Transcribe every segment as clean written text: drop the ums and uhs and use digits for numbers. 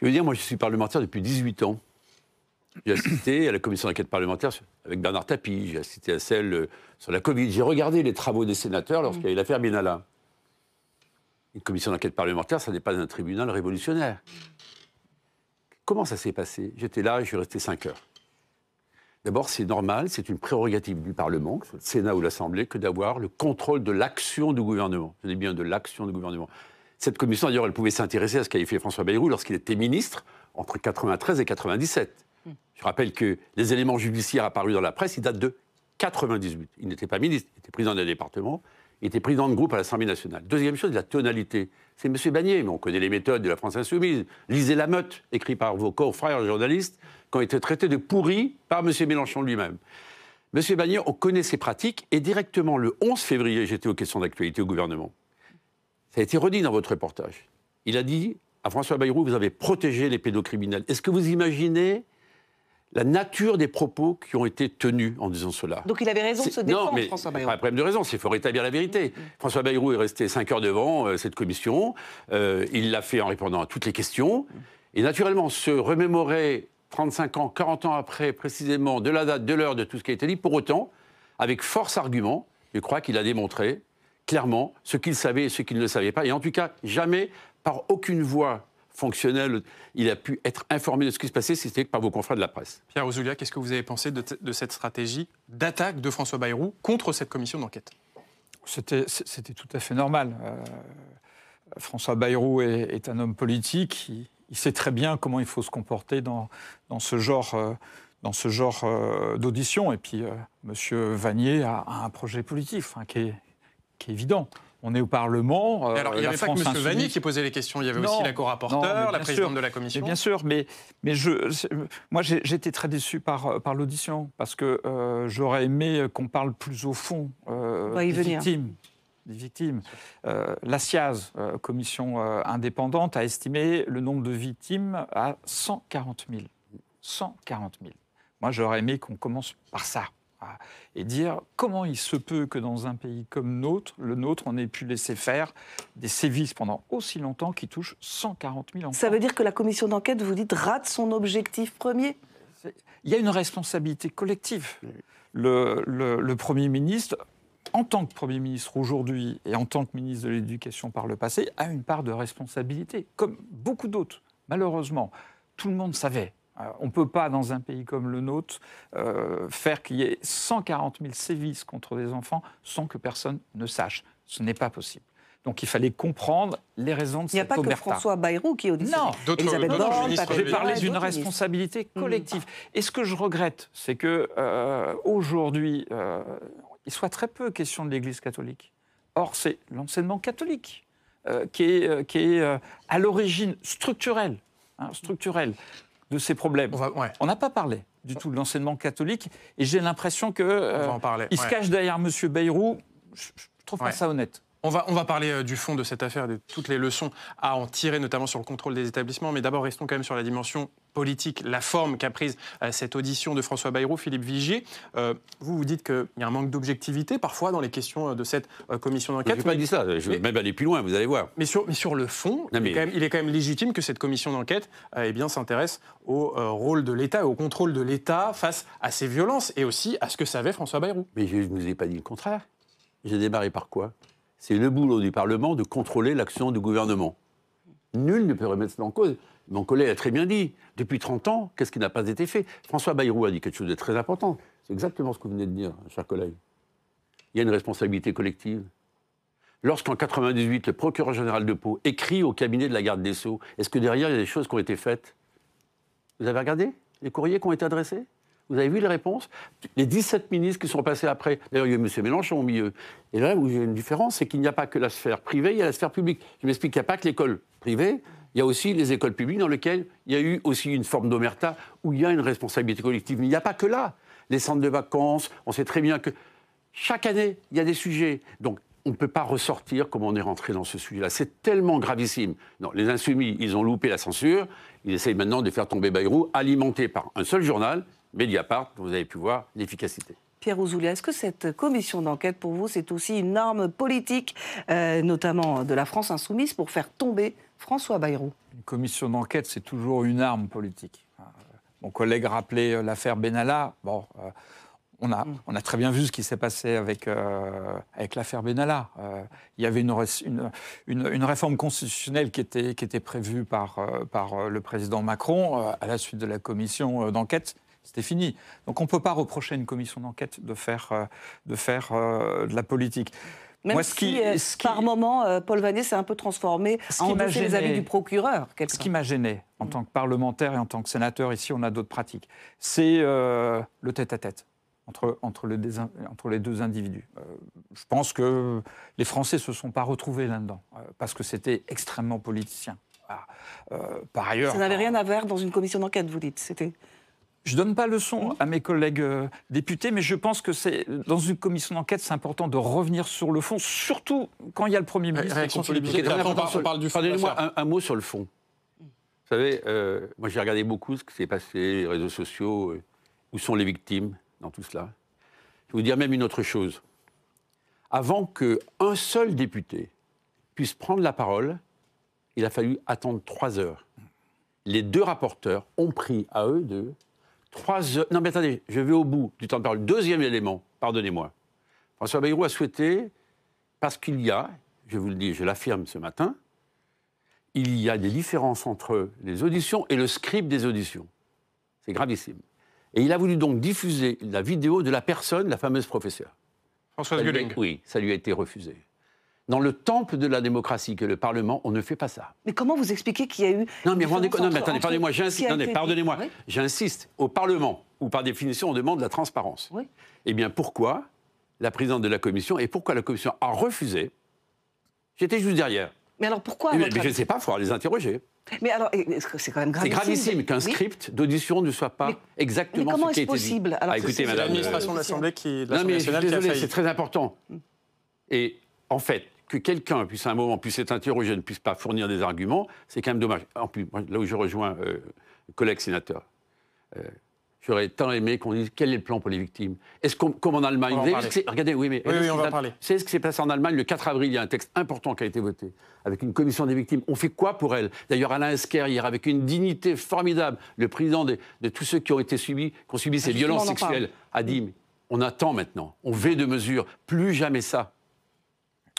Je veux dire, moi, je suis parlementaire depuis 18 ans. J'ai assisté à la commission d'enquête parlementaire avec Bernard Tapie, j'ai assisté à celle sur la Covid. J'ai regardé les travaux des sénateurs lorsqu'il y a eu l'affaire Benalla. Une commission d'enquête parlementaire, ça n'est pas un tribunal révolutionnaire. Comment ça s'est passé? J'étais là et je suis resté 5 heures. D'abord, c'est normal, c'est une prérogative du Parlement, que ce soit le Sénat ou l'Assemblée, que d'avoir le contrôle de l'action du gouvernement. Je dis bien de l'action du gouvernement. Cette commission, d'ailleurs, elle pouvait s'intéresser à ce qu'avait fait François Bayrou lorsqu'il était ministre entre 93 et 97. Je rappelle que les éléments judiciaires apparus dans la presse, ils datent de 98. Il n'était pas ministre, il était président d'un département, il était président de groupe à l'Assemblée nationale. Deuxième chose, la tonalité. C'est M. Bagné, mais on connaît les méthodes de la France insoumise. Lisez La Meute, écrit par vos confrères journalistes, qui ont été traités de pourris par M. Mélenchon lui-même. M. Bagné, on connaît ses pratiques, et directement le 11 février, j'étais aux questions d'actualité au gouvernement. Ça a été redit dans votre reportage. Il a dit à François Bayrou, vous avez protégé les pédocriminels. Est-ce que vous imaginez la nature des propos qui ont été tenus en disant cela? Donc il avait raison de se défendre, non, mais François Bayrou. Pas un problème de raison, il faut rétablir la vérité. François Bayrou est resté 5 heures devant cette commission. Il l'a fait en répondant à toutes les questions. Et naturellement, se remémorer 35 ans, 40 ans après, précisément, de la date, de l'heure, de tout ce qui a été dit, pour autant, avec force argument, je crois qu'il a démontré clairement ce qu'il savait et ce qu'il ne savait pas. Et en tout cas, jamais, par aucune voie fonctionnel, il a pu être informé de ce qui se passait, si c'était par vos confrères de la presse. Pierre Ouzoulias, qu'est-ce que vous avez pensé de cette stratégie d'attaque de François Bayrou contre cette commission d'enquête? C'était tout à fait normal. François Bayrou est un homme politique, il sait très bien comment il faut se comporter dans ce genre d'audition. Et puis, M. Vanier a un projet politique qui est évident. On est au Parlement. Alors, il n'y avait pas que M. Vanier qui posait les questions, il y avait aussi la co-rapporteure, la présidente de la commission. Bien sûr, mais moi j'étais très déçu par l'audition, parce que j'aurais aimé qu'on parle plus au fond des victimes. La SIAZ, commission indépendante, a estimé le nombre de victimes à 140 000. 140 000. Moi j'aurais aimé qu'on commence par ça. Et dire comment il se peut que dans un pays comme le nôtre, on ait pu laisser faire des sévices pendant aussi longtemps qui touchent 140 000 enfants. Ça veut dire que la commission d'enquête, vous dites, rate son objectif premier? Il y a une responsabilité collective. Le Premier ministre, en tant que Premier ministre aujourd'hui et en tant que ministre de l'Éducation par le passé, a une part de responsabilité, comme beaucoup d'autres. Malheureusement, tout le monde savait. On ne peut pas, dans un pays comme le nôtre, faire qu'il y ait 140 000 sévices contre des enfants sans que personne ne sache. Ce n'est pas possible. Donc il fallait comprendre les raisons de cette omerta. Il n'y a pas que François Bayrou qui est auditionné. Non, Elisabeth Borne, j'ai parlé d'une responsabilité collective. Et ce que je regrette, c'est qu'aujourd'hui, il soit très peu question de l'Église catholique. Or, c'est l'enseignement catholique qui est à l'origine structurelle de ces problèmes. On n'a pas parlé du tout de l'enseignement catholique, et j'ai l'impression qu'il se cache derrière M. Bayrou. Je ne trouve pas ça honnête. On va parler du fond de cette affaire, de toutes les leçons à en tirer, notamment sur le contrôle des établissements. Mais d'abord, restons quand même sur la dimension politique, la forme qu'a prise cette audition de François Bayrou. Philippe Vigier, vous dites qu'il y a un manque d'objectivité parfois dans les questions de cette commission d'enquête. Je n'ai pas dit ça, je vais même aller plus loin, vous allez voir. Mais sur le fond, il est quand même légitime que cette commission d'enquête s'intéresse au rôle de l'État et au contrôle de l'État face à ces violences et aussi à ce que savait François Bayrou. Mais je ne vous ai pas dit le contraire. J'ai démarré par quoi? C'est le boulot du Parlement de contrôler l'action du gouvernement. Nul ne peut remettre cela en cause. Mon collègue a très bien dit, depuis 30 ans, qu'est-ce qui n'a pas été fait? François Bayrou a dit quelque chose de très important. C'est exactement ce que vous venez de dire, cher collègue. Il y a une responsabilité collective. Lorsqu'en 98, le procureur général de Pau écrit au cabinet de la garde des Sceaux, est-ce que derrière, il y a des choses qui ont été faites? Vous avez regardé les courriers qui ont été adressés? Vous avez vu les réponses? Les 17 ministres qui sont passés après, d'ailleurs il y a eu M. Mélenchon au milieu. Et là où il y a une différence, c'est qu'il n'y a pas que la sphère privée, il y a la sphère publique. Je m'explique qu'il n'y a pas que l'école privée, il y a aussi les écoles publiques dans lesquelles il y a eu aussi une forme d'omerta, où il y a une responsabilité collective. Mais il n'y a pas que là. Les centres de vacances, on sait très bien que chaque année, il y a des sujets. Donc on ne peut pas ressortir comme on est rentré dans ce sujet-là. C'est tellement gravissime. Non, les Insoumis, ils ont loupé la censure. Ils essayent maintenant de faire tomber Bayrou, alimenté par un seul journal, Mediapart, dont vous avez pu voir l'efficacité. Pierre Ouzoulias, est-ce que cette commission d'enquête, pour vous, c'est aussi une arme politique, notamment de la France insoumise, pour faire tomber François Bayrou? Une commission d'enquête, c'est toujours une arme politique. Mon collègue rappelait l'affaire Benalla. Bon, on a très bien vu ce qui s'est passé avec l'affaire Benalla. Il y avait une réforme constitutionnelle qui était prévue par le président Macron à la suite de la commission d'enquête. C'était fini. Donc on ne peut pas reprocher à une commission d'enquête de faire de la politique. Même moi, par moment, Paul Vannier s'est un peu transformé à endosser les avis du procureur. Ce qui m'a gêné, en tant que parlementaire et en tant que sénateur, ici on a d'autres pratiques, c'est le tête-à-tête entre les deux individus. Je pense que les Français ne se sont pas retrouvés là-dedans, parce que c'était extrêmement politicien. Par ailleurs... Ça n'avait rien à voir dans une commission d'enquête, vous dites. Je ne donne pas leçon à mes collègues députés, mais je pense que dans une commission d'enquête, c'est important de revenir sur le fond, surtout quand il y a le Premier ministre. On parle du fond. Pardonnez-moi un mot sur le fond. Vous savez, moi j'ai regardé beaucoup ce qui s'est passé, les réseaux sociaux, où sont les victimes dans tout cela. Je vais vous dire même une autre chose. Avant qu'un seul député puisse prendre la parole, il a fallu attendre 3 heures. Les 2 rapporteurs ont pris à eux 3 heures. Non, mais attendez, je vais au bout du temps de parole. Deuxième élément, pardonnez-moi. François Bayrou a souhaité, parce qu'il y a, je vous le dis, je l'affirme ce matin, il y a des différences entre les auditions et le script des auditions. C'est gravissime. Et il a voulu donc diffuser la vidéo de la personne, la fameuse professeure. Françoise Gulling. Oui, ça lui a été refusé. Dans le temple de la démocratie qu'est le Parlement, on ne fait pas ça. Mais comment vous expliquez qu'il y a eu... Non, mais attendez, pardonnez-moi, j'insiste. Pardonnez-moi, oui. J'insiste. Au Parlement, où par définition on demande la transparence. Oui. Eh bien, pourquoi la présidente de la commission et pourquoi la commission a refusé? J'étais juste derrière. Mais alors pourquoi mais je ne sais pas, il faudra les interroger. Mais alors, c'est quand même gravissime. C'est gravissime qu'un script d'audition ne soit pas exactement ce qui a été dit. Mais comment est-ce possible? Alors, écoutez, madame, l'administration de l'Assemblée non, mais je suis désolé, c'est très important. Et en fait, que quelqu'un puisse à un moment puisse être interrogé, ne puisse pas fournir des arguments, c'est quand même dommage. En plus, moi, là où je rejoins le collègue sénateur, j'aurais tant aimé qu'on dise quel est le plan pour les victimes. Est-ce comme en Allemagne, regardez, oui, mais oui, on va parler. C'est ce qui s'est passé en Allemagne le 4 avril. Il y a un texte important qui a été voté avec une commission des victimes. On fait quoi pour elles? D'ailleurs, Alain Esquer hier, avec une dignité formidable, le président de tous ceux qui ont subi ces violences sexuelles, a dit on attend maintenant, on veut de mesures, plus jamais ça.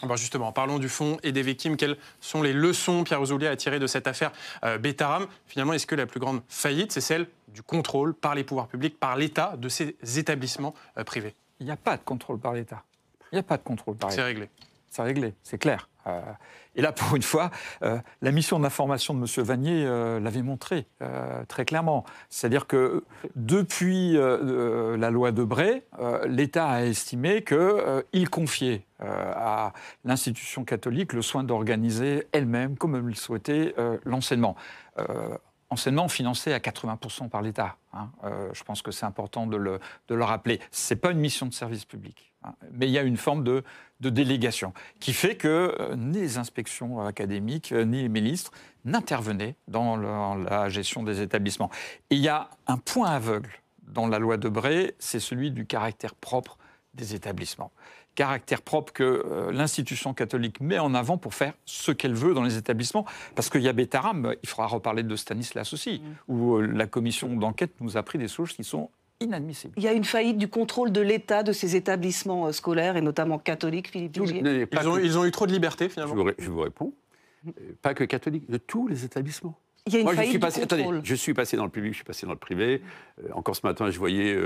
Bon, justement, parlons du fond et des victimes. Quelles sont les leçons, Pierre Ouzoulias, à tirer de cette affaire Betaram? Finalement, est-ce que la plus grande faillite, c'est celle du contrôle par les pouvoirs publics, par l'État, de ces établissements privés? Il n'y a pas de contrôle par l'État. Il n'y a pas de contrôle par l'État. C'est réglé. C'est réglé, c'est clair. Et là, pour une fois, la mission d'information de M. Vannier l'avait montré très clairement. C'est-à-dire que depuis la loi Debré, l'État a estimé qu'il confiait à l'institution catholique le soin d'organiser elle-même, comme elle le souhaitait, l'enseignement. Enseignement financé à 80% par l'État. Je pense que c'est important de le rappeler. Ce n'est pas une mission de service public, mais il y a une forme de délégation qui fait que ni les inspections académiques, ni les ministres n'intervenaient dans la gestion des établissements. Et il y a un point aveugle dans la loi Debré, c'est celui du caractère propre des établissements. Caractère propre que l'institution catholique met en avant pour faire ce qu'elle veut dans les établissements. Parce qu'il y a Betaram, il faudra reparler de Stanislas aussi, où la commission d'enquête nous a pris des choses qui sont inadmissibles. Il y a une faillite du contrôle de l'État de ces établissements scolaires, et notamment catholiques, Philippe Vigier. Ils ont eu trop de liberté, finalement. Je vous réponds. Pas que catholiques, de tous les établissements. Il y a une faillite du contrôle. Attendez, je suis passé dans le public, je suis passé dans le privé. Encore ce matin, je voyais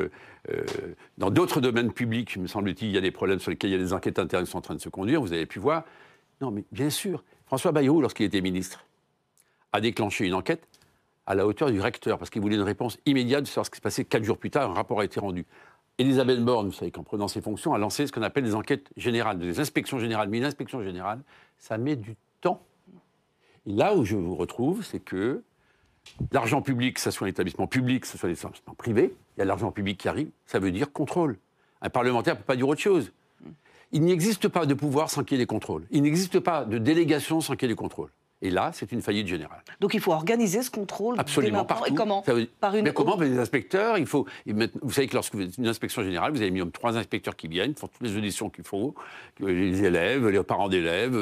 dans d'autres domaines publics, me semble-t-il, il y a des problèmes sur lesquels il y a des enquêtes internes qui sont en train de se conduire. Vous avez pu voir. Non, mais bien sûr, François Bayrou, lorsqu'il était ministre, a déclenché une enquête à la hauteur du recteur, parce qu'il voulait une réponse immédiate sur ce qui se passait 4 jours plus tard. Un rapport a été rendu. Elisabeth Borne, vous savez qu'en prenant ses fonctions, a lancé ce qu'on appelle des enquêtes générales, des inspections générales. Mais une inspection générale, ça met du temps. Et là où je vous retrouve, c'est que l'argent public, que ce soit un établissement public, que ce soit un établissement privé, il y a de l'argent public qui arrive, ça veut dire contrôle. Un parlementaire ne peut pas dire autre chose. Il n'existe pas de pouvoir sans qu'il y ait des contrôles. Il n'existe pas de délégation sans qu'il y ait des contrôles. Et là, c'est une faillite générale. Donc il faut organiser ce contrôle. Absolument, dès maintenant. partout. Et comment? Mais comment? Les inspecteurs, vous savez que lorsque vous êtes une inspection générale, vous avez minimum 3 inspecteurs qui viennent, font toutes les auditions qu'il faut, les élèves, les parents d'élèves,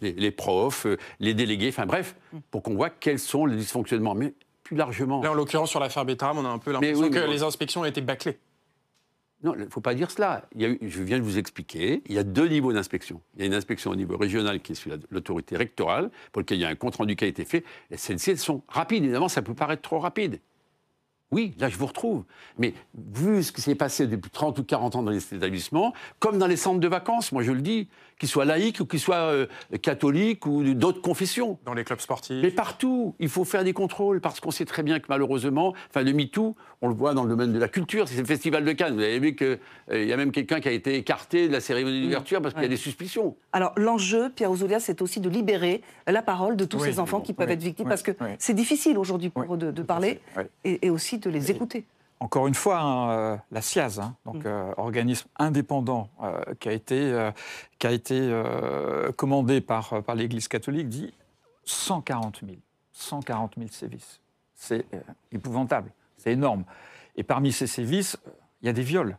les profs, les délégués, enfin bref, pour qu'on voit quels sont les dysfonctionnements. Mais plus largement... Là, en l'occurrence, sur l'affaire Betterham, on a un peu l'impression que les inspections ont été bâclées. Non, il ne faut pas dire cela. Je viens de vous expliquer, il y a 2 niveaux d'inspection. Il y a une inspection au niveau régional qui est sous l'autorité rectorale, pour lequel il y a un compte-rendu qui a été fait. Et celles-ci, elles sont rapides. Évidemment, ça peut paraître trop rapide. Oui, là, je vous retrouve. Mais vu ce qui s'est passé depuis 30 ou 40 ans dans les établissements, comme dans les centres de vacances, moi je le dis, qu'ils soient laïcs ou qu'ils soient catholiques ou d'autres confessions. Dans les clubs sportifs. Mais partout, il faut faire des contrôles, parce qu'on sait très bien que malheureusement, le MeToo, on le voit dans le domaine de la culture, c'est le Festival de Cannes. Vous avez vu qu'il y a même quelqu'un qui a été écarté de la cérémonie d'ouverture parce qu'il y a des suspicions. Alors l'enjeu, Pierre Ouzoulias, c'est aussi de libérer la parole de tous ces enfants qui peuvent être victimes, parce que c'est difficile aujourd'hui pour eux de parler, et aussi de les écouter. Encore une fois, la SIAZ, donc organisme indépendant qui a été commandé par l'Église catholique, dit 140 000 sévices. C'est épouvantable, c'est énorme. Et parmi ces sévices, il y a des viols,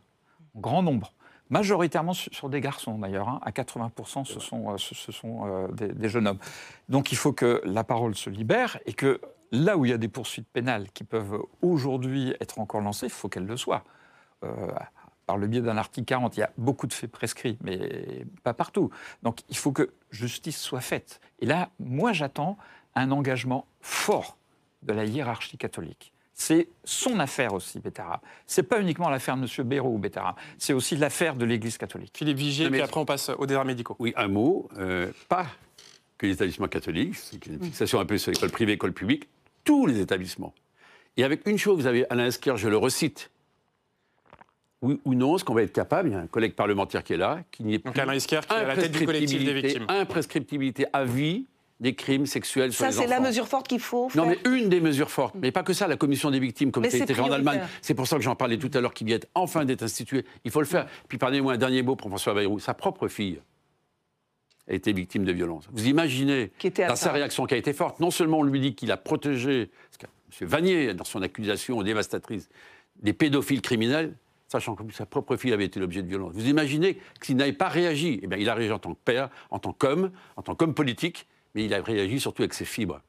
en grand nombre. Majoritairement sur des garçons, d'ailleurs. À 80%, ce sont des jeunes hommes. Donc il faut que la parole se libère et que là où il y a des poursuites pénales qui peuvent aujourd'hui être encore lancées, il faut qu'elles le soient. Par le biais d'un article 40, il y a beaucoup de faits prescrits, mais pas partout. Donc il faut que justice soit faite. Et là, moi, j'attends un engagement fort de la hiérarchie catholique. C'est son affaire aussi, Betterham. Ce n'est pas uniquement l'affaire de M. Bayrou ou Betterham, c'est aussi l'affaire de l'Église catholique. Philippe Vigier, puis après on passe aux déserts médicaux. Oui, un mot, pas que les établissements catholiques, c'est une fixation un peu sur l'école privée, l'école publique, tous les établissements. Et avec une chose, vous avez Alain Esquire, je le recite. Oui ou non, est-ce qu'on va être capable, il y a un collègue parlementaire qui est là, qu'il n'y ait plus Alain Esquire qui est à la tête du collectif des victimes. Imprescriptibilité à vie des crimes sexuels sur les enfants. Ça, c'est la mesure forte qu'il faut faire. Non, mais une des mesures fortes. Mais pas que ça, la commission des victimes, comme ça a été fait en Allemagne. C'est pour ça que j'en parlais tout à l'heure, qui vient enfin d'être instituée. Il faut le faire. Puis pardonnez-moi un dernier mot pour François Bayrou. Sa propre fille a été victime de violences. Vous imaginez dans sa réaction qui a été forte. Non seulement on lui dit qu'il a protégé, parce que M. Vanier, dans son accusation dévastatrice, des pédophiles criminels, sachant que sa propre fille avait été l'objet de violences. Vous imaginez que s'il n'avait pas réagi, eh bien, il a réagi en tant que père, en tant qu'homme politique, mais il a réagi surtout avec ses fibres.